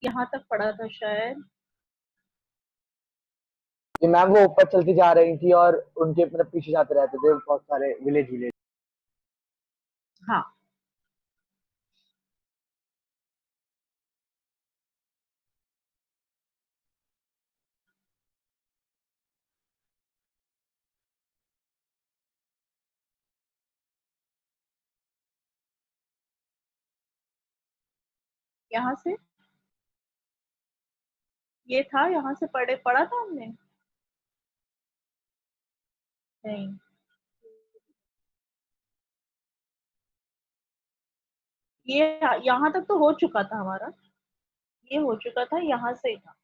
यहाँ तक पढ़ा था शायद। कि मैम वो ऊपर चलती जा रही थी और उनके मतलब पीछे जाते रहते थे बहुत सारे विलेज विलेज। हाँ, यहाँ से ये था, यहाँ से पढ़ा था हमने। नहीं, ये यहाँ तक तो हो चुका था हमारा, ये हो चुका था, यहाँ से था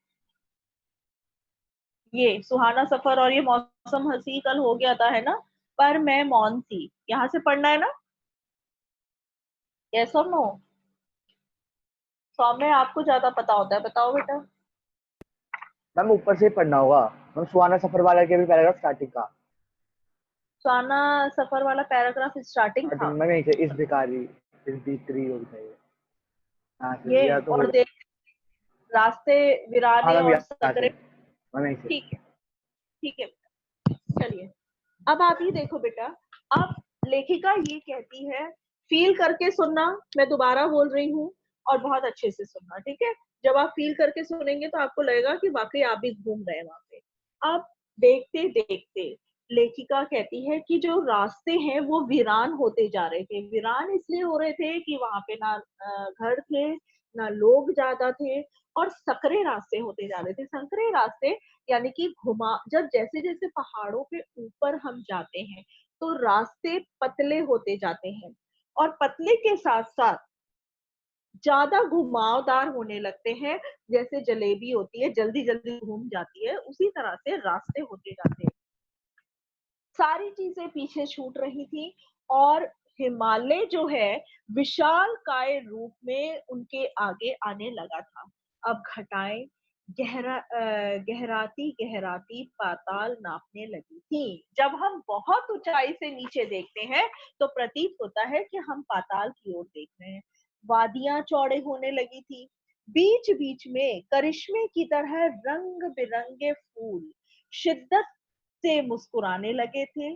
ये सुहाना सफर और ये मौसम हंसी कल हो गया था, है ना। पर मैं मौन थी, यहाँ से पढ़ना है ना। यस और नो। सौम्य आपको ज्यादा पता होता है, बताओ बेटा। मैम ऊपर से ही पढ़ना होगा। मैम सुहाना सफर वाला के भी पैराग्राफ स्टार्टिंग का। सुहाना सफर वाला पैराग्राफ स्टार्टिंग था। स्टार्टिंग में यहीं से इस भिखारी इस भीतरी हो चाहिए। हाँ सर ये या तो और होगा। देख, रास्ते हाँ वीराने मैम और यहाँ से सकरे। मैम यहीं से। ठीक है, ठीक है, चलिए। अब आप ये देखो बेटा, अब लेखिका ये कहती है, फील करके सुनना, मैं दोबारा बोल रही हूँ, और बहुत अच्छे से सुनना, ठीक है। जब आप फील करके सुनेंगे तो आपको लगेगा कि वाकई आप भी घूम रहे हैं वहां पे। अब देखते देखते लेखिका कहती है कि जो रास्ते हैं वो वीरान होते जा रहे थे। वीरान इसलिए हो रहे थे कि वहां पे ना घर थे, ना लोग ज्यादा थे, और सकरे रास्ते होते जा रहे थे। संकरे रास्ते यानी कि घुमा, जब जैसे जैसे पहाड़ों के ऊपर हम जाते हैं तो रास्ते पतले होते जाते हैं, और पतले के साथ साथ ज्यादा घुमावदार होने लगते हैं। जैसे जलेबी होती है, जल्दी जल्दी घूम जाती है, उसी तरह से रास्ते होते जाते हैं। सारी चीजें पीछे छूट रही थी, और हिमालय जो है विशाल काय रूप में उनके आगे आने लगा था। अब घटाएं गहराती गहराती पाताल नापने लगी थी। जब हम बहुत ऊंचाई से नीचे देखते हैं तो प्रतीत होता है कि हम पाताल की ओर देख रहे हैं। वादियां चौड़े होने लगी थी, बीच बीच में करिश्मे की तरह रंग बिरंगे फूल शिद्दत से मुस्कुराने लगे थे,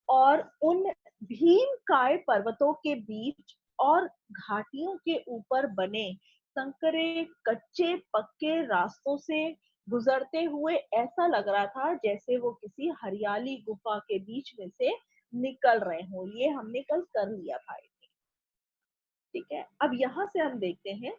और उन भीमकाय पर्वतों के बीच और घाटियों के ऊपर बने संकरे कच्चे पक्के रास्तों से गुजरते हुए ऐसा लग रहा था जैसे वो किसी हरियाली गुफा के बीच में से निकल रहे हों। ये हमने कल कर लिया था, ठीक है। अब यहां से हम देखते हैं,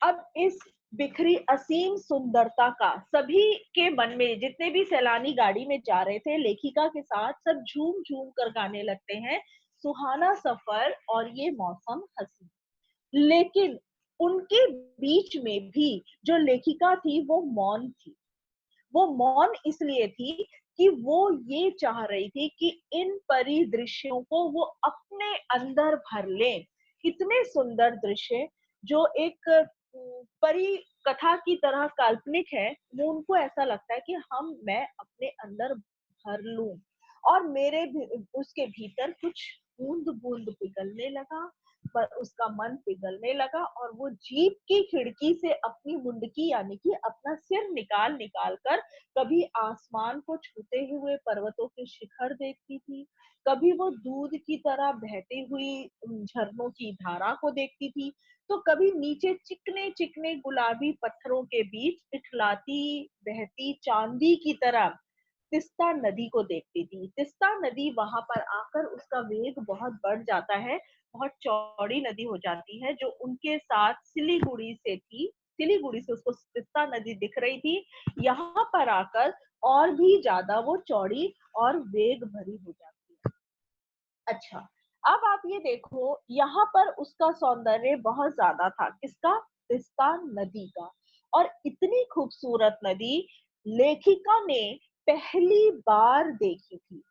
अब इस बिखरी असीम सुंदरता का सभी के मन में, जितने भी सैलानी गाड़ी में जा रहे थे लेखिका के साथ, सब झूम झूम कर गाने लगते हैं, सुहाना सफर और ये मौसम हसी। लेकिन उनके बीच में भी जो लेखिका थी वो मौन थी। वो मौन इसलिए थी कि वो ये चाह रही थी कि इन परिदृश्यों को वो अपने अंदर भर ले। इतने सुंदर दृश्य जो एक परी कथा की तरह काल्पनिक है, वो उनको ऐसा लगता है कि मैं अपने अंदर भर लूं, और मेरे उसके भीतर कुछ बूंद बूंद पिघलने लगा। पर उसका मन पिघलने लगा, और वो जीप की खिड़की से अपनी मुंडकी यानी कि अपना सिर निकाल निकाल कर कभी आसमान को छूते हुए पर्वतों के शिखर देखती थी, कभी वो दूध की तरह बहती हुई झरनों की धारा को देखती थी, तो कभी नीचे चिकने चिकने गुलाबी पत्थरों के बीच इठलाती बहती चांदी की तरह तिस्ता नदी को देखती थी। तिस्ता नदी वहां पर आकर उसका वेग बहुत बढ़ जाता है, बहुत चौड़ी नदी हो जाती है, जो उनके साथ सिलीगुड़ी से थी, सिलीगुड़ी से उसको तिस्ता नदी दिख रही थी, यहाँ पर आकर और भी ज्यादा वो चौड़ी और वेग भरी हो जाती है। अच्छा, अब आप ये देखो, यहाँ पर उसका सौंदर्य बहुत ज्यादा था। किसका? तिस्ता नदी का। और इतनी खूबसूरत नदी लेखिका ने पहली बार देखी थी,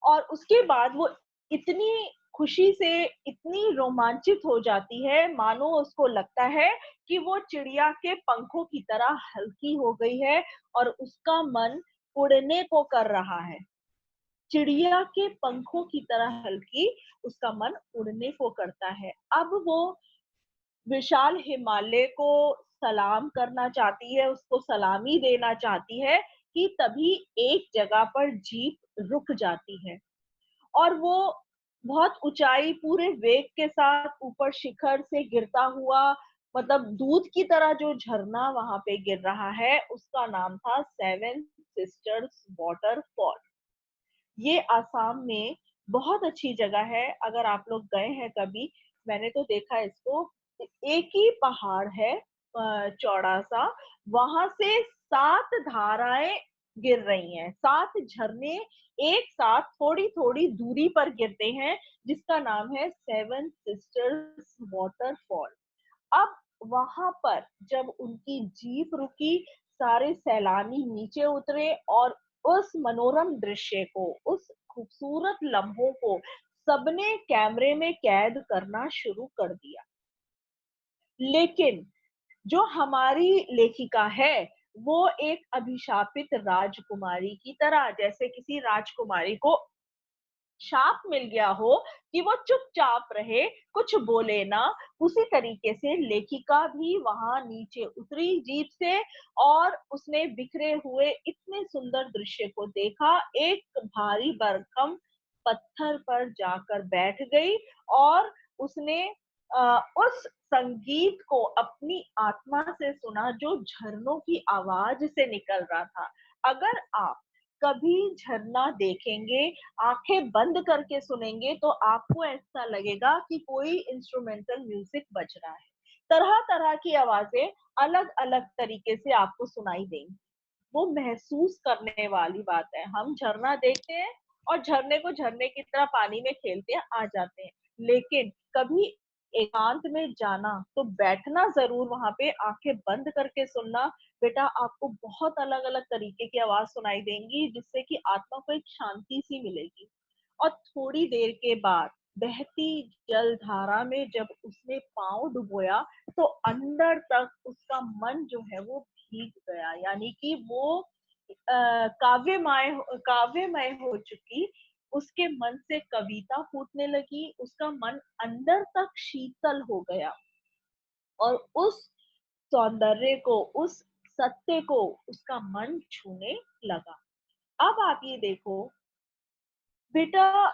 और उसके बाद वो इतनी खुशी से इतनी रोमांचित हो जाती है, मानो उसको लगता है कि वो चिड़िया के पंखों की तरह हल्की हो गई है, और उसका मन उड़ने को कर रहा है। चिड़िया के पंखों की तरह हल्की, उसका मन उड़ने को करता है। अब वो विशाल हिमालय को सलाम करना चाहती है, उसको सलामी देना चाहती है कि तभी एक जगह पर जीप रुक जाती है और वो बहुत ऊंचाई पूरे वेग के साथ ऊपर शिखर से गिरता हुआ, मतलब दूध की तरह जो झरना वहां पे गिर रहा है, उसका नाम था सेवन सिस्टर्स वाटरफॉल। ये आसाम में बहुत अच्छी जगह है। अगर आप लोग गए हैं कभी, मैंने तो देखा इसको, एक ही पहाड़ है चौड़ा सा, वहां से 7 धाराएं गिर रही हैं, 7 झरने एक साथ थोड़ी थोड़ी दूरी पर गिरते हैं, जिसका नाम है सेवन सिस्टर्स वाटरफॉल। अब वहां पर जब उनकी जीप रुकी, सारे सैलानी नीचे उतरे और उस मनोरम दृश्य को, उस खूबसूरत लम्हों को सबने कैमरे में कैद करना शुरू कर दिया। लेकिन जो हमारी लेखिका है, वो एक अभिशापित राजकुमारी की तरह, जैसे किसी राजकुमारी को शाप मिल गया हो कि वो चुपचाप रहे, कुछ बोले ना, उसी तरीके से लेखिका भी वहां नीचे उतरी जीप से और उसने बिखरे हुए इतने सुंदर दृश्य को देखा। एक भारी भरकम पत्थर पर जाकर बैठ गई और उसने उस संगीत को अपनी आत्मा से सुना जो झरनों की आवाज से निकल रहा था। अगर आप कभी झरना देखेंगे, आंखें बंद करके सुनेंगे, तो आपको ऐसा लगेगा कि कोई इंस्ट्रूमेंटल म्यूजिक बज रहा है। तरह तरह की आवाजें अलग अलग तरीके से आपको सुनाई देंगी। वो महसूस करने वाली बात है। हम झरना देखते हैं और झरने को झरने की तरह पानी में खेलते हैं, आ जाते हैं, लेकिन कभी एकांत में जाना, तो बैठना जरूर, वहां पे आंखें बंद करके सुनना, बेटा आपको बहुत अलग अलग तरीके की आवाज सुनाई देंगी, जिससे कि आत्मा को एक शांति सी मिलेगी। और थोड़ी देर के बाद बहती जल धारा में जब उसने पांव डुबोया, तो अंदर तक उसका मन जो है वो भीग गया, यानी कि वो काव्यमय हो चुकी, उसके मन से कविता फूटने लगी, उसका मन अंदर तक शीतल हो गया और उस सौंदर्य को, उस सत्य को उसका मन छूने लगा। अब आप ये देखो बेटा,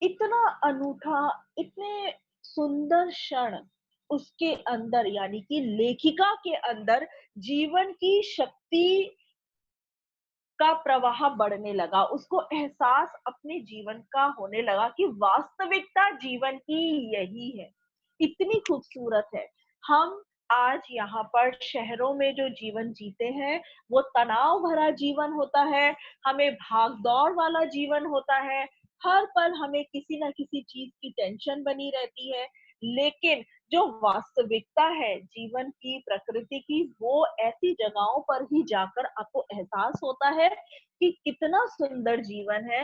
इतना अनूठा, इतने सुंदर क्षण उसके अंदर, यानी कि लेखिका के अंदर जीवन की शक्ति का प्रवाह बढ़ने लगा। उसको एहसास अपने जीवन का होने लगा कि वास्तविकता जीवन की यही है, इतनी खूबसूरत है। हम आज यहाँ पर शहरों में जो जीवन जीते हैं, वो तनाव भरा जीवन होता है, हमें भाग-दौड़ वाला जीवन होता है, हर पल हमें किसी न किसी चीज़ की टेंशन बनी रहती है। लेकिन जो वास्तविकता है जीवन की, प्रकृति की, वो ऐसी जगहों पर ही जाकर आपको एहसास होता है कि कितना सुंदर जीवन है,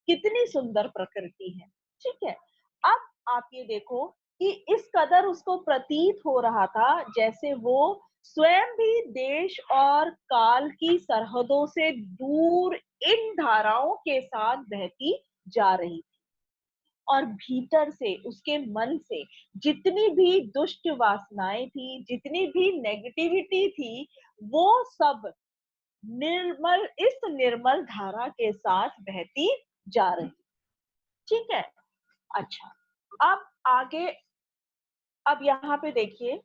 कितनी सुंदर प्रकृति है। ठीक है? अब आप ये देखो कि इस कदर उसको प्रतीत हो रहा था जैसे वो स्वयं भी देश और काल की सरहदों से दूर इन धाराओं के साथ बहती जा रही, और भीतर से, उसके मन से जितनी भी दुष्ट वासनाएं थी, जितनी भी नेगेटिविटी थी, वो सब निर्मल, इस निर्मल धारा के साथ बहती जा रही। ठीक है? अच्छा, अब आगे, अब यहाँ पे देखिए,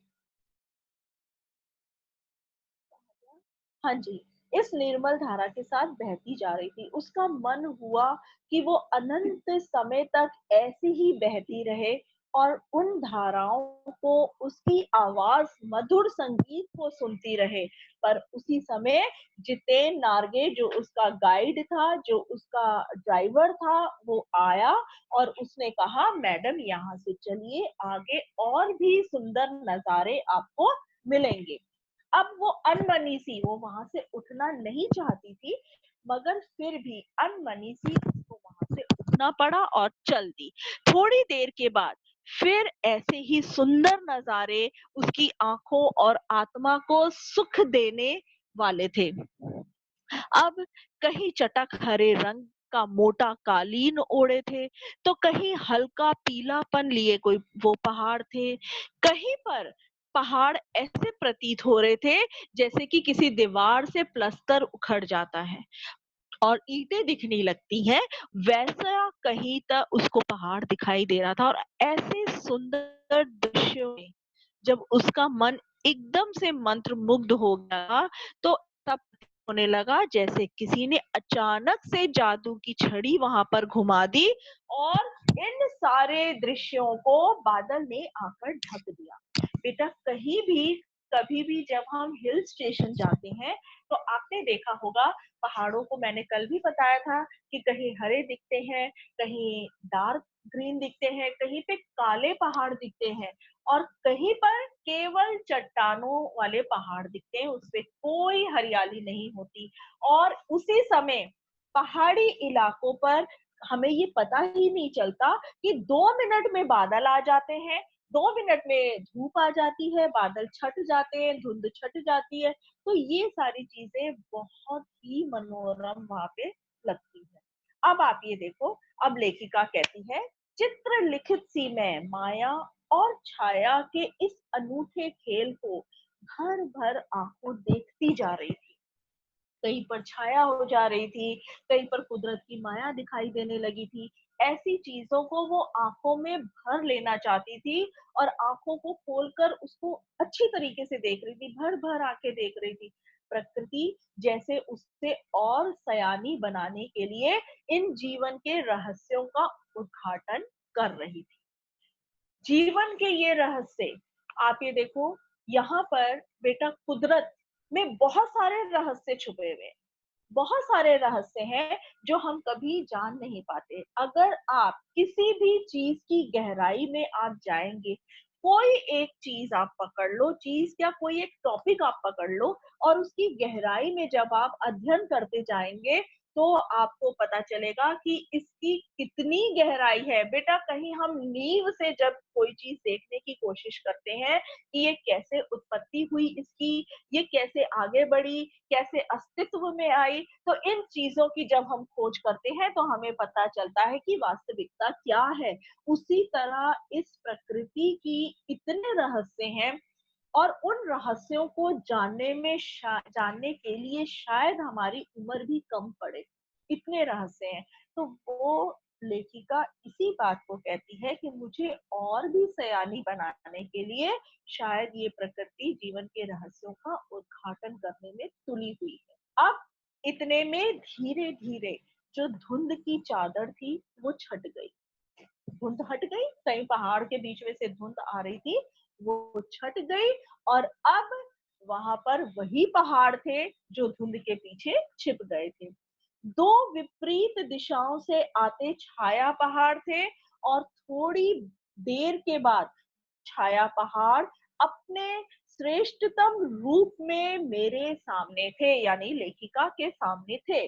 हाँ जी, इस निर्मल धारा के साथ बहती जा रही थी। उसका मन हुआ कि वो अनंत समय तक ऐसे ही बहती रहे और उन धाराओं को, उसकी आवाज़, मधुर संगीत को सुनती रहे। पर उसी समय जितेन नार्गे, जो उसका गाइड था, जो उसका ड्राइवर था, वो आया और उसने कहा, मैडम यहाँ से चलिए, आगे और भी सुंदर नज़ारे आपको मिलेंगे। अब वो अनमनी सी, वो वहां से उठना नहीं चाहती थी, मगर फिर भी अनमनी सी उसको वहां से उठना पड़ा और चल दी। थोड़ी देर के बाद फिर ऐसे ही सुंदर नजारे उसकी आंखों और आत्मा को सुख देने वाले थे। अब कहीं चटक हरे रंग का मोटा कालीन ओढ़े थे, तो कहीं हल्का पीलापन लिए कोई वो पहाड़ थे, कहीं पर पहाड़ ऐसे प्रतीत हो रहे थे जैसे कि किसी दीवार से प्लस्तर उखड़ जाता है और ईंटें दिखने लगती हैं, वैसा कहीं तक उसको पहाड़ दिखाई दे रहा था। और ऐसे सुंदर दृश्यों में जब उसका मन एकदम से मंत्रमुग्ध हो गया, तो तब होने लगा जैसे किसी ने अचानक से जादू की छड़ी वहां पर घुमा दी और इन सारे दृश्यों को बादल ने आकर ढक दिया। बेटा कहीं भी कभी भी जब हम हिल स्टेशन जाते हैं तो आपने देखा होगा, पहाड़ों को मैंने कल भी बताया था कि कहीं हरे दिखते हैं, कहीं डार्क ग्रीन दिखते हैं, कहीं पे काले पहाड़ दिखते हैं और कहीं पर केवल चट्टानों वाले पहाड़ दिखते हैं, उसपे कोई हरियाली नहीं होती। और उसी समय पहाड़ी इलाकों पर हमें ये पता ही नहीं चलता कि 2 मिनट में बादल आ जाते हैं, 2 मिनट में धूप आ जाती है, बादल छट जाते हैं, धुंध छट जाती है। तो ये सारी चीजें बहुत ही मनोरम वहां पे लगती है। अब आप ये देखो, अब लेखिका कहती है, चित्र लिखित सी मैं माया और छाया के इस अनूठे खेल को भर भर आंखों देखती जा रही थी। कहीं पर छाया हो जा रही थी, कहीं पर कुदरत की माया दिखाई देने लगी थी। ऐसी चीजों को वो आंखों में भर लेना चाहती थी और आंखों को खोलकर उसको अच्छी तरीके से देख रही थी, भर भर आंखें देख रही थी। प्रकृति जैसे उससे और सयानी बनाने के लिए इन जीवन के रहस्यों का उद्घाटन कर रही थी। जीवन के ये रहस्य आप ये देखो, यहाँ पर बेटा कुदरत में बहुत सारे रहस्य छुपे हुए हैं, बहुत सारे रहस्य हैं जो हम कभी जान नहीं पाते। अगर आप किसी भी चीज की गहराई में आप जाएंगे, कोई एक चीज आप पकड़ लो, चीज क्या कोई एक टॉपिक आप पकड़ लो और उसकी गहराई में जब आप अध्ययन करते जाएंगे तो आपको पता चलेगा कि इसकी कितनी गहराई है। बेटा कहीं हम नींव से जब कोई चीज देखने की कोशिश करते हैं कि ये कैसे उत्पत्ति हुई इसकी, ये कैसे आगे बढ़ी, कैसे अस्तित्व में आई, तो इन चीजों की जब हम खोज करते हैं तो हमें पता चलता है कि वास्तविकता क्या है। उसी तरह इस प्रकृति की इतने रहस्य हैं और उन रहस्यों को जानने के लिए शायद हमारी उम्र भी कम पड़े, इतने रहस्य हैं। तो वो लेखिका इसी बात को कहती है कि मुझे और भी सयानी बनाने के लिए शायद ये प्रकृति जीवन के रहस्यों का उद्घाटन करने में तुली हुई है। अब इतने में धीरे धीरे जो धुंध की चादर थी वो छट गई, धुंध हट गई, कहीं पहाड़ के बीच में से धुंध आ रही थी, वो छट गई और अब वहां पर वही पहाड़ थे जो धुंध के पीछे छिप गए थे। दो विपरीत दिशाओं से आते छाया पहाड़ थे और थोड़ी देर के बाद छाया पहाड़ अपने श्रेष्ठतम रूप में मेरे सामने थे, यानी लेखिका के सामने थे।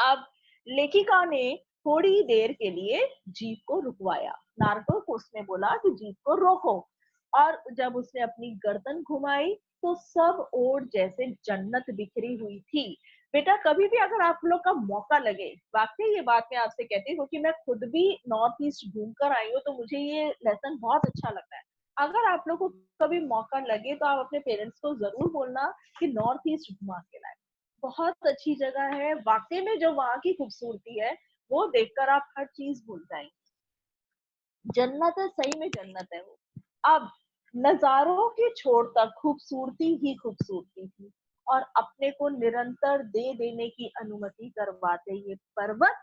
अब लेखिका ने थोड़ी देर के लिए जीप को रुकवाया, नार्टो को उसने बोला कि जीप को रोको। और जब उसने अपनी गर्दन घुमाई तो सब ओर जैसे जन्नत बिखरी हुई थी। बेटा कभी भी अगर आप लोग का मौका लगे, वाकई ये बात मैं आपसे कहती हूँ क्योंकि मैं खुद भी नॉर्थ ईस्ट घूम कर आई हूँ, तो मुझे ये लेसन बहुत अच्छा लगता है। अगर आप लोग को कभी मौका लगे तो आप अपने पेरेंट्स को जरूर बोलना कि नॉर्थ ईस्ट घुमा के लाए, बहुत अच्छी जगह है। वाकई में जो वहाँ की खूबसूरती है वो देखकर आप हर चीज भूल जाएंगे। जन्नत है, सही में जन्नत है वो। अब नजारों की छोर तक खूबसूरती ही खूबसूरती थी और अपने को निरंतर दे देने की अनुमति करवाते ये पर्वत,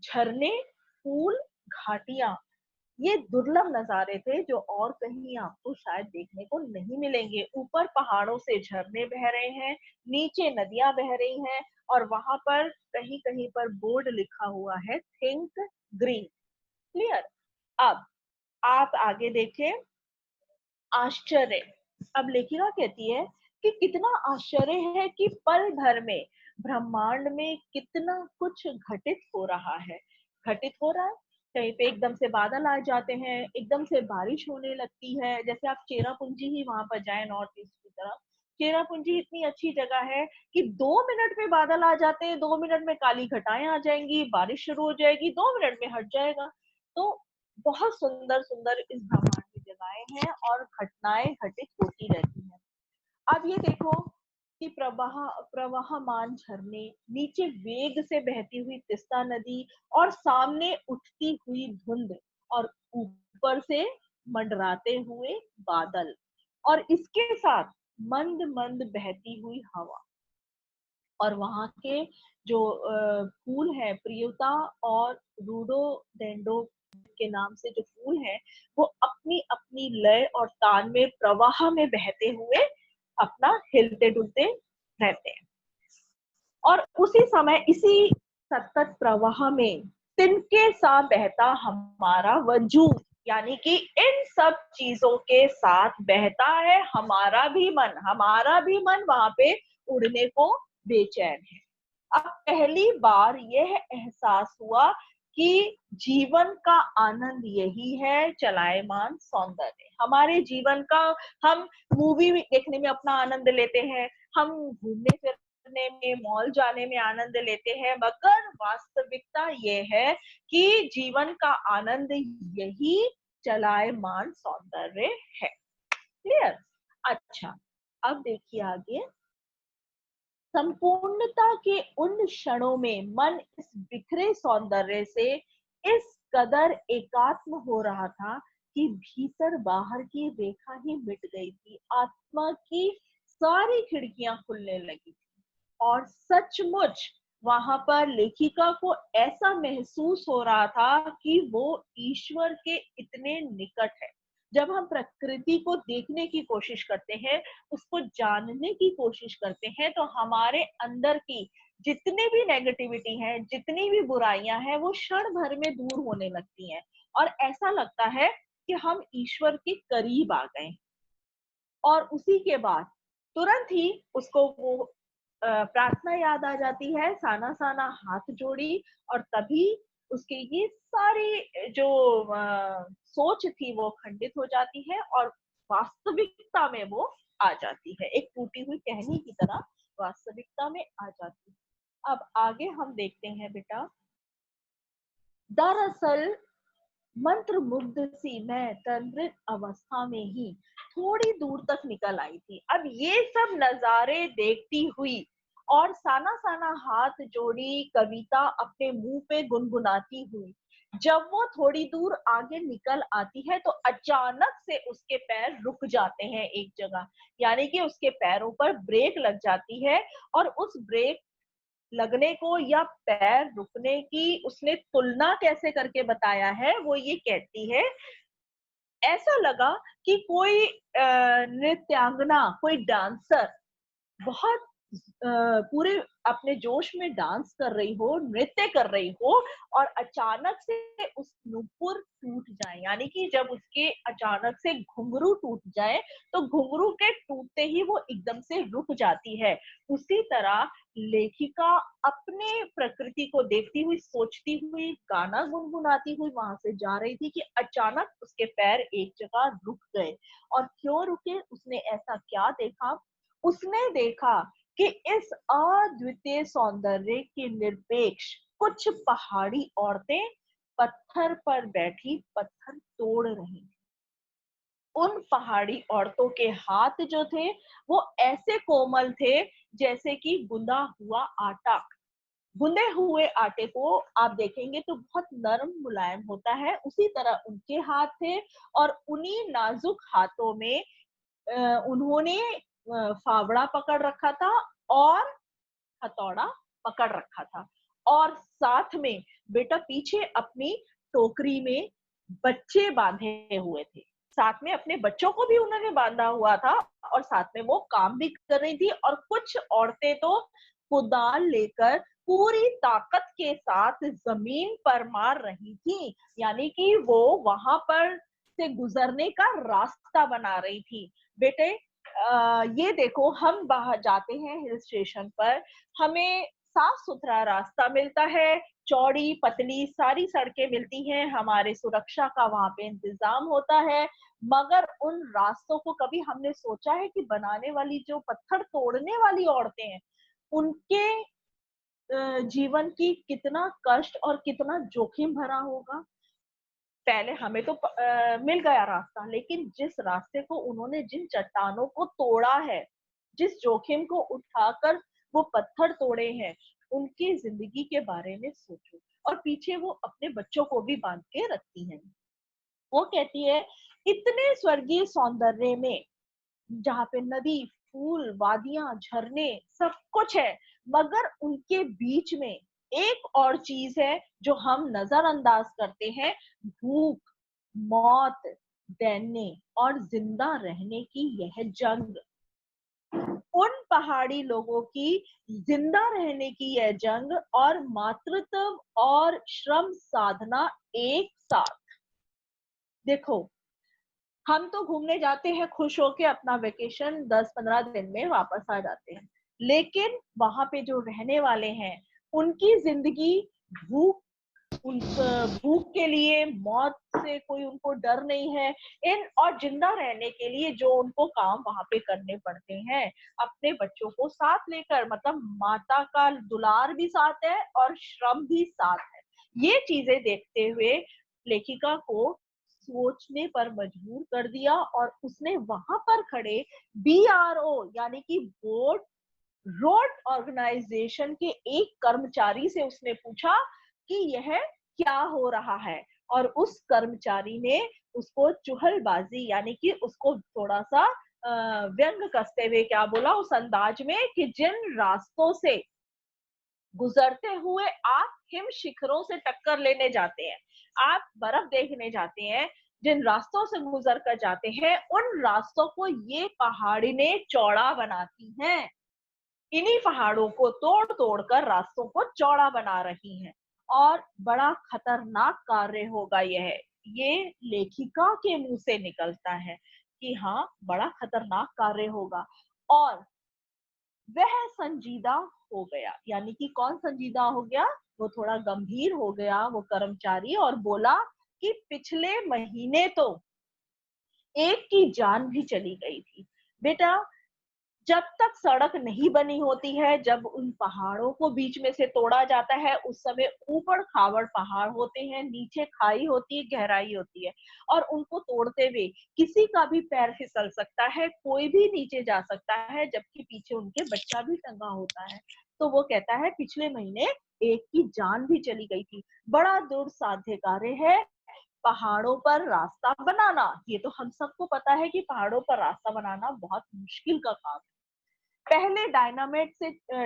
झरने, फूल, घाटियां, ये दुर्लभ नजारे थे जो और कहीं आपको शायद देखने को नहीं मिलेंगे। ऊपर पहाड़ों से झरने बह रहे हैं, नीचे नदियां बह रही हैं और वहां पर कहीं कहीं पर बोर्ड लिखा हुआ है थिंक ग्रीन। क्लियर। अब आप आगे देखें, आश्चर्य। अब लेखिका कहती है कि कितना आश्चर्य है कि पल भर में ब्रह्मांड में कितना कुछ घटित हो रहा है। घटित हो रहा है, कहीं पे एकदम से बादल आ जाते हैं, एकदम से बारिश होने लगती है, जैसे आप चेरापूंजी ही वहां पर जाए नॉर्थ ईस्ट की तरफ, चेरापूंजी इतनी अच्छी जगह है कि 2 मिनट में बादल आ जाते हैं, 2 मिनट में काली घटाएँ आ जाएँगी, बारिश शुरू हो जाएगी, 2 मिनट में हट जाएगा। तो बहुत सुंदर-सुंदर इस ब्रह्मांड में जगहें हैं और घटनाएँ घटित होती रहती हैं। अब ये देखो कि प्रवाहमान झरने, नीचे वेग से बहती हुई तीस्ता नदी और सामने उठती हुई धुंध और ऊपर से मंडराते हुए बादल और इसके साथ मंद-मंद बहती हुई हवा और वहाँ के जो फूल हैं प्रियता और रोडोडेंड्रो के नाम से जो फूल हैं, वो अपनी-अपनी लय और तान में प्रवाह में बहते हुए अपना हिलते-डुलते रहते हैं। और उसी समय इसी सतत प्रवाह में तिनके सा बहता हमारा वजूद, यानी कि इन सब चीजों के साथ बहता है हमारा भी मन वहां पे उड़ने को बेचैन है। अब पहली बार यह एहसास हुआ कि जीवन का आनंद यही है, चलायमान सौंदर्य। हमारे जीवन का हम मूवी देखने में अपना आनंद लेते हैं, हम घूमने फिरने में, मॉल जाने में आनंद लेते हैं, मगर वास्तविकता ये है कि जीवन का आनंद यही चलायमान सौंदर्य है। क्लियर? अच्छा, अब देखिए आगे। संपूर्णता के उन क्षणों में मन इस बिखरे सौंदर्य से इस कदर एकात्म हो रहा था कि भीतर बाहर की रेखा ही मिट गई थी, आत्मा की सारी खिड़कियां खुलने लगी थी और सचमुच वहां पर लेखिका को ऐसा महसूस हो रहा था कि वो ईश्वर के इतने निकट है। जब हम प्रकृति को देखने की कोशिश करते हैं, उसको जानने की कोशिश करते हैं, तो हमारे अंदर की जितनी भी नेगेटिविटी है, जितनी भी बुराइयां हैं, वो क्षण भर में दूर होने लगती हैं और ऐसा लगता है कि हम ईश्वर के करीब आ गए। और उसी के बाद तुरंत ही उसको वो प्रार्थना याद आ जाती है, साना-साना हाथ जोड़ी और तभी उसके ये सारी जो सोच थी वो खंडित हो जाती है और वास्तविकता में वो आ जाती है। एक टूटी हुई टहनी की तरह वास्तविकता में आ जाती है। अब आगे हम देखते हैं बेटा, दरअसल मंत्रमुग्ध सी मैं तंद्रित अवस्था में ही थोड़ी दूर तक निकल आई थी। अब ये सब नजारे देखती हुई और साना साना हाथ जोड़ी कविता अपने मुंह पे गुनगुनाती हुई जब वो थोड़ी दूर आगे निकल आती है तो अचानक से उसके पैर रुक जाते हैं एक जगह, यानी कि उसके पैरों पर ब्रेक लग जाती है और उस ब्रेक लगने को या पैर रुकने की उसने तुलना कैसे करके बताया है, वो ये कहती है, ऐसा लगा कि कोई नृत्यांगना, कोई डांसर बहुत पूरे अपने जोश में डांस कर रही हो, नृत्य कर रही हो और अचानक से उस नुपुर टूट जाए, यानी कि जब उसके अचानक से घुंघरू टूट जाए, तो घुंघरू के टूटते ही वो एकदम से रुक जाती है। उसी तरह लेखिका अपने प्रकृति को देखती हुई, सोचती हुई, गाना गुनगुनाती हुई वहां से जा रही थी कि अचानक उसके पैर एक जगह रुक गए। और क्यों रुके? उसने ऐसा क्या देखा? उसने देखा कि इस अद्वितीय सौंदर्य के निरपेक्ष कुछ पहाड़ी औरतें पत्थर पर बैठी पत्थर तोड़ रही थी। उन पहाड़ी औरतों के हाथ जो थे वो ऐसे कोमल थे जैसे कि गुंदा हुआ आटा। गुंदे हुए आटे को आप देखेंगे तो बहुत नरम मुलायम होता है, उसी तरह उनके हाथ थे और उन्हीं नाजुक हाथों में उन्होंने फावड़ा पकड़ रखा था और हथौड़ा पकड़ रखा था और साथ में बेटा पीछे अपनी टोकरी में बच्चे बांधे हुए थे। साथ में अपने बच्चों को भी उन्होंने बांधा हुआ था और साथ में वो काम भी कर रही थी और कुछ औरतें तो कुदाल लेकर पूरी ताकत के साथ जमीन पर मार रही थी, यानी कि वो वहां पर से गुजरने का रास्ता बना रही थी। बेटे ये देखो, हम बाहर जाते हैं हिल स्टेशन पर, हमें साफ सुथरा रास्ता मिलता है, चौड़ी पतली सारी सड़कें मिलती हैं, हमारे सुरक्षा का वहाँ पे इंतजाम होता है, मगर उन रास्तों को कभी हमने सोचा है कि बनाने वाली जो पत्थर तोड़ने वाली औरतें हैं, उनके जीवन की कितना कष्ट और कितना जोखिम भरा होगा। पहले हमें तो मिल गया रास्ता, लेकिन जिस रास्ते को उन्होंने जिन चट्टानों को तोड़ा है, जिस जोखिम को उठाकर वो पत्थर तोड़े हैं, उनकी ज़िंदगी के बारे में सोचो और पीछे वो अपने बच्चों को भी बाँध के रखती हैं। वो कहती है, इतने स्वर्गीय सौंदर्य में जहाँ पे नदी, फूल, वादियाँ, झरने सब कुछ है, मगर उनके बीच में एक और चीज़ है जो हम नज़रअंदाज करते हैं, भूख, मौत, डरने और जिंदा रहने की यह जंग। उन पहाड़ी लोगों की जिंदा रहने की यह जंग और मातृत्व और श्रम साधना एक साथ। देखो, हम तो घूमने जाते हैं खुश होके अपना वेकेशन 10-15 दिन में वापस आ जाते हैं। लेकिन वहाँ पे जो रहने वाले हैं, उनकी ज़िंदगी भूख भूख के लिए, मौत से कोई उनको डर नहीं है, इन और जिंदा रहने के लिए जो उनको काम वहाँ पे करने पड़ते हैं, अपने बच्चों को साथ लेकर मतलब माता का दुलार भी साथ है और श्रम भी साथ है। ये चीज़ें देखते हुए लेखिका को सोचने पर मजबूर कर दिया और उसने वहाँ पर खड़े बीआरओ यानी कि बोर्ड रोड ऑर्गेनाइजेशन के एक कर्मचारी से उसने पूछा कि यह क्या हो रहा है और उस कर्मचारी ने उसको चुहलबाजी यानी कि उसको थोड़ा सा व्यंग कसते हुए क्या बोला उस अंदाज में कि जिन रास्तों से गुजरते हुए आप हिम शिखरों से टक्कर लेने जाते हैं, आप बर्फ देखने जाते हैं, जिन रास्तों से गुजर कर जाते हैं, उन रास्तों को ये पहाड़ी ने चौड़ा बनाती हैं। इन्हीं पहाड़ों को तोड़-तोड़ कर रास्तों को चौड़ा बना रही हैं और बड़ा खतरनाक कार्य होगा यह। ये लेखिका के मुँह से निकलता है कि हाँ, बड़ा खतरनाक कार्य होगा और वह संजीदा हो गया। यानी कि कौन संजीदा हो गया? वो थोड़ा गंभीर हो गया वो कर्मचारी और बोला कि पिछले महीने तो एक की जान भी चली गई थी। बेटा जब तक सड़क नहीं बनी होती है, जब उन पहाड़ों को बीच में से तोड़ा जाता है, उस समय ऊबड़-खाबड़ पहाड़ होते हैं, नीचे खाई होती है, गहराई होती है और उनको तोड़ते हुए किसी का भी पैर फिसल सकता है, कोई भी नीचे जा सकता है, जबकि पीछे उनके बच्चा भी टंगा होता है। तो वो कहता है पिछले महीने एक की जान भी चली गई थी। बड़ा दुर्साध्य कार्य है पहाड़ों पर रास्ता बनाना। ये तो हम सबको पता है कि पहाड़ों पर रास्ता बनाना बहुत मुश्किल का काम है। पहले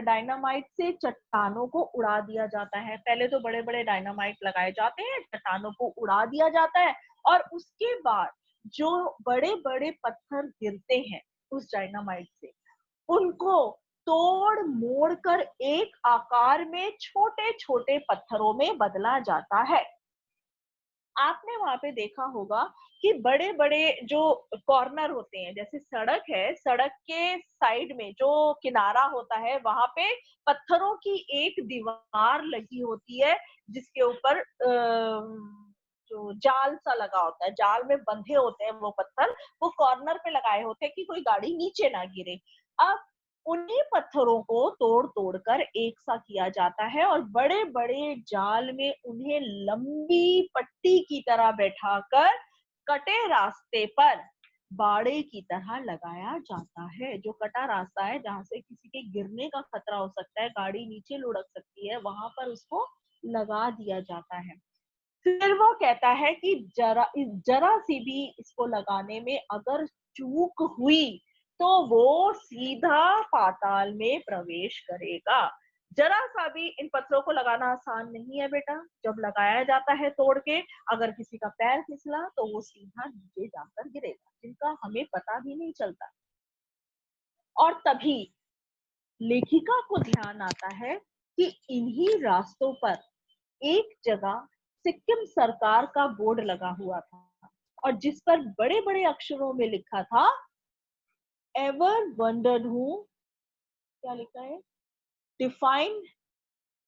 डायनामाइट से चट्टानों को उड़ा दिया जाता है। पहले तो बड़े-बड़े डायनामाइट लगाए जाते हैं, चट्टानों को उड़ा दिया जाता है और उसके बाद जो बड़े-बड़े पत्थर गिरते हैं उस डायनामाइट से, उनको तोड़-मोड़ कर एक आकार में छोटे-छोटे पत्थरों में बदला जाता है। आपने वहाँ पे देखा होगा कि बड़े-बड़े जो कॉर्नर होते हैं, जैसे सड़क है, सड़क के साइड में जो किनारा होता है, वहाँ पे पत्थरों की एक दीवार लगी होती है, जिसके ऊपर जो जाल सा लगा होता है, जाल में बंधे होते हैं वो पत्थर, वो कॉर्नर पे लगाए होते हैं कि कोई गाड़ी नीचे ना गिरे। अब उन्हीं पत्थरों को तोड़-तोड़ कर एक सा किया जाता है और बड़े-बड़े जाल में उन्हें लंबी पट्टी की तरह बैठाकर कटे रास्ते पर बाड़े की तरह लगाया जाता है। जो कटा रास्ता है जहाँ से किसी के गिरने का खतरा हो सकता है, गाड़ी नीचे लुढ़क सकती है, वहाँ पर उसको लगा दिया जाता है। फिर वो कहता है कि जरा-सी भी इसको लगाने में अगर चूक हुई, तो वो सीधा पाताल में प्रवेश करेगा। जरा-सा भी इन पत्थरों को लगाना आसान नहीं है बेटा। जब लगाया जाता है तोड़ के, अगर किसी का पैर फिसला तो वो सीधा नीचे जाकर गिरेगा, जिनका हमें पता भी नहीं चलता। और तभी लेखिका को ध्यान आता है कि इन्हीं रास्तों पर एक जगह सिक्किम सरकार का बोर्ड लगा हुआ था और जिस पर बड़े-बड़े अक्षरों में लिखा था एवर वंडर्ड हूँ क्या लिखा है define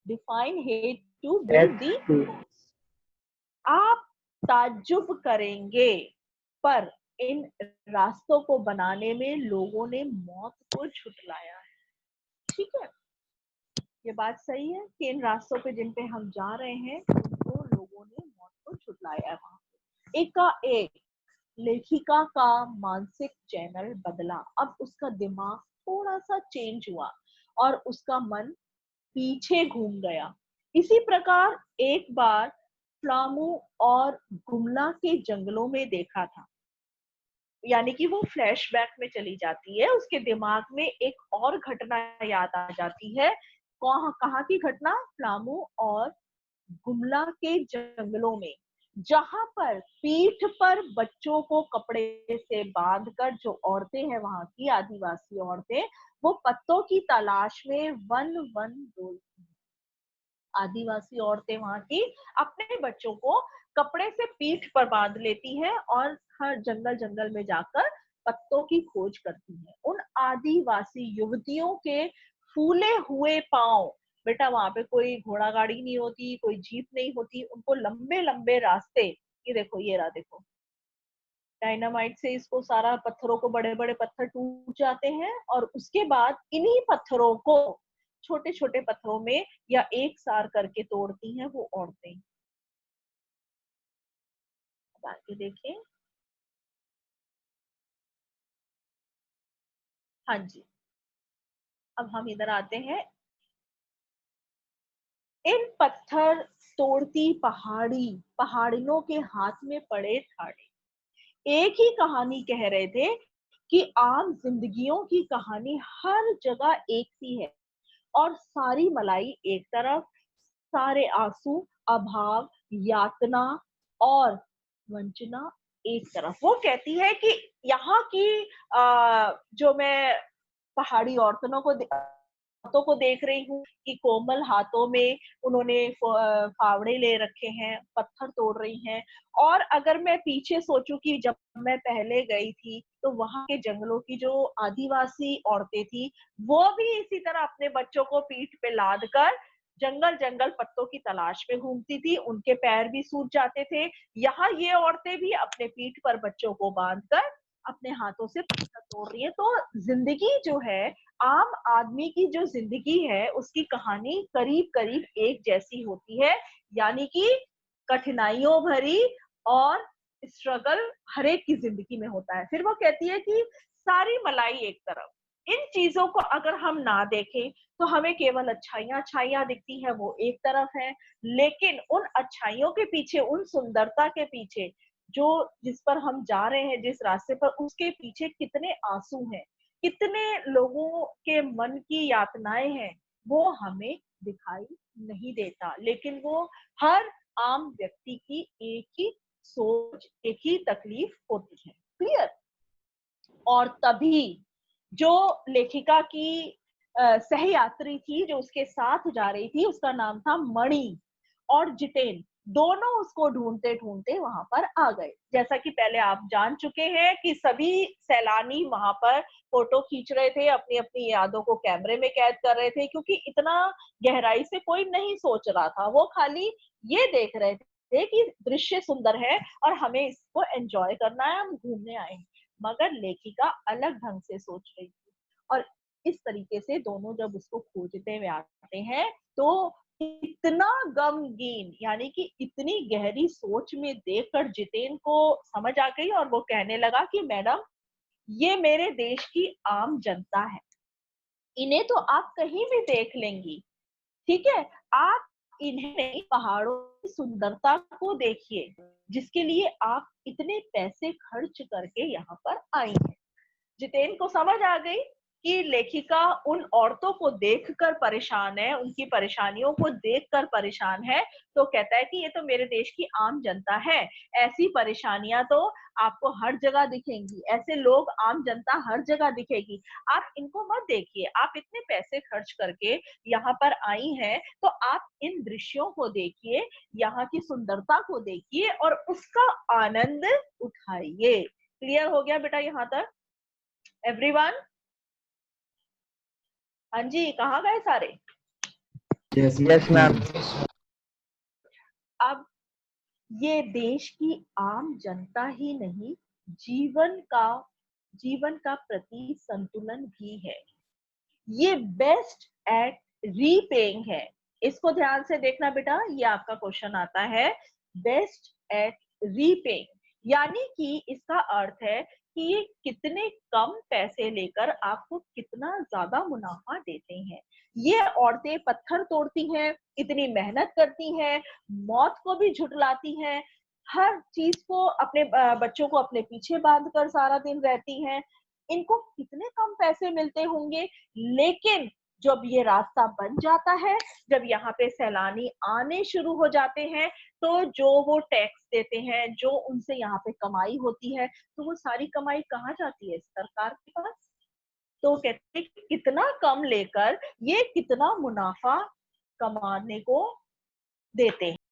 define hate to build the That's true. आप ताज्जुब करेंगे, पर इन रास्तों को बनाने में लोगों ने मौत को झुठलाया है। ठीक है, ये बात सही है कि इन रास्तों पे जिन पे हम जा रहे हैं उनको लोगों ने मौत को झुठलाया है। वहां पे एक का एक लेखिका का मानसिक चैनल बदला। अब उसका दिमाग थोड़ा सा चेंज हुआ और उसका मन पीछे घूम गया। इसी प्रकार एक बार फ्लामू और गुमला के जंगलों में देखा था। यानी कि वो फ्लैशबैक में चली जाती है, उसके दिमाग में एक और घटना याद आ जाती है। कहाँ की घटना? फ्लामू और गुमला के जंगलों में, जहां पर पीठ पर बच्चों को कपड़े से बांधकर जो औरतें हैं, वहां की आदिवासी औरतें, वो पत्तों की तलाश में वन वन डोलती हैं। आदिवासी औरतें वहां की अपने बच्चों को कपड़े से पीठ पर बांध लेती हैं और हर जंगल जंगल में जाकर पत्तों की खोज करती हैं। उन आदिवासी युवतियों के फूले हुए पांव, बेटा वहां पे कोई घोड़ा गाड़ी नहीं होती, कोई जीप नहीं होती, उनको लंबे लंबे रास्ते, ये देखो, ये रहा देखो, डायनामाइट से इसको सारा पत्थरों को, बड़े बड़े पत्थर टूट जाते हैं और उसके बाद इन्हीं पत्थरों को छोटे छोटे पत्थरों में या एक सार करके तोड़ती हैं वो औरतें। अब आगे देखें। हाँ जी, अब हम इधर आते हैं। इन पत्थर तोड़ती पहाड़ियों के हाथ में पड़े ठाड़े एक ही कहानी कह रहे थे कि आम जिंदगियों की कहानी हर जगह एक सी है, और सारी मलाई एक तरफ, सारे आंसू, अभाव, यातना और वंचना एक तरफ। वो कहती है कि यहाँ की जो मैं पहाड़ी औरतों को देख रही हूँ कि कोमल हाथों में उन्होंने फावड़े ले रखे हैं, पत्थर तोड़ रही हैं। और अगर मैं पीछे सोचूं कि जब मैं पहले गई थी तो वहां के जंगलों की जो आदिवासी औरतें थी, वो भी इसी तरह अपने बच्चों को पीठ पे लाद कर जंगल जंगल पत्तों की तलाश में घूमती थी, उनके पैर भी सूज जाते थे। यहाँ ये औरतें भी अपने पीठ पर बच्चों को बांधकर अपने हाथों से पत्थर तोड़ रही है। तो जिंदगी जो है, आम आदमी की जो जिंदगी है, उसकी कहानी करीब करीब एक जैसी होती है, यानी कि कठिनाइयों भरी और स्ट्रगल हर एक की जिंदगी में होता है। फिर वो कहती है कि सारी मलाई एक तरफ। इन चीजों को अगर हम ना देखें तो हमें केवल अच्छाइयां अच्छाइयां दिखती है, वो एक तरफ है। लेकिन उन अच्छाइयों के पीछे, उन सुंदरता के पीछे, जो जिस पर हम जा रहे हैं, जिस रास्ते पर, उसके पीछे कितने आंसू हैं, कितने लोगों के मन की यातनाएं हैं, वो हमें दिखाई नहीं देता। लेकिन वो हर आम व्यक्ति की एक ही सोच, एक ही तकलीफ होती है। क्लियर? और तभी जो लेखिका की सहयात्री थी, जो उसके साथ जा रही थी, उसका नाम था मणि, और जितेन, दोनों उसको ढूंढते ढूंढते वहां पर आ गए। जैसा कि पहले आप जान चुके हैं कि सभी सैलानी वहां पर फोटो खींच रहे थे, अपनी अपनी यादों को कैमरे में कैद कर रहे थे, क्योंकि इतना गहराई से कोई नहीं सोच रहा था। वो खाली ये देख रहे थे कि दृश्य सुंदर है और हमें इसको एंजॉय करना है, हम घूमने आए हैं। मगर लेखिका अलग ढंग से सोच रही थी, और इस तरीके से दोनों जब उसको खोजते हुए आते हैं तो इतना गमगीन, यानी कि इतनी गहरी सोच में देखकर जितेन को समझ आ गई, और वो कहने लगा कि मैडम, ये मेरे देश की आम जनता है, इन्हें तो आप कहीं भी देख लेंगी। ठीक है, आप इन्हें नहीं, पहाड़ों की सुंदरता को देखिए, जिसके लिए आप इतने पैसे खर्च करके यहाँ पर आई हैं। जितेन को समझ आ गई कि लेखिका उन औरतों को देखकर परेशान है, उनकी परेशानियों को देखकर परेशान है। तो कहता है कि ये तो मेरे देश की आम जनता है, ऐसी परेशानियां तो आपको हर जगह दिखेंगी, ऐसे लोग, आम जनता हर जगह दिखेगी। आप इनको मत देखिए, आप इतने पैसे खर्च करके यहाँ पर आई हैं, तो आप इन दृश्यों को देखिए, यहाँ की सुंदरता को देखिए और उसका आनंद उठाइए। क्लियर हो गया बेटा यहाँ तक एवरीवन? हाँ जी, कहाँ गए सारे? Yes ma'am. अब ये देश की आम जनता ही नहीं, जीवन का प्रति संतुलन भी है। ये बेस्ट एट रीपेइंग है। इसको ध्यान से देखना बेटा, ये आपका क्वेश्चन आता है, बेस्ट एट रीपेइंग, यानी कि इसका अर्थ है कि ये कितने कम पैसे लेकर आपको कितना ज्यादा मुनाफा देते हैं। ये औरतें पत्थर तोड़ती हैं, इतनी मेहनत करती हैं, मौत को भी झुठलाती हैं, हर चीज को अपने बच्चों को अपने पीछे बांध कर सारा दिन रहती हैं। इनको कितने कम पैसे मिलते होंगे, लेकिन जब ये रास्ता बन जाता है, जब यहाँ पे सैलानी आने शुरू हो जाते हैं, तो जो वो टैक्स देते हैं, जो उनसे यहाँ पे कमाई होती है, तो वो सारी कमाई कहाँ जाती है? सरकार के पास। तो कहते हैं कि कितना कम लेकर ये कितना मुनाफा कमाने को देते हैं।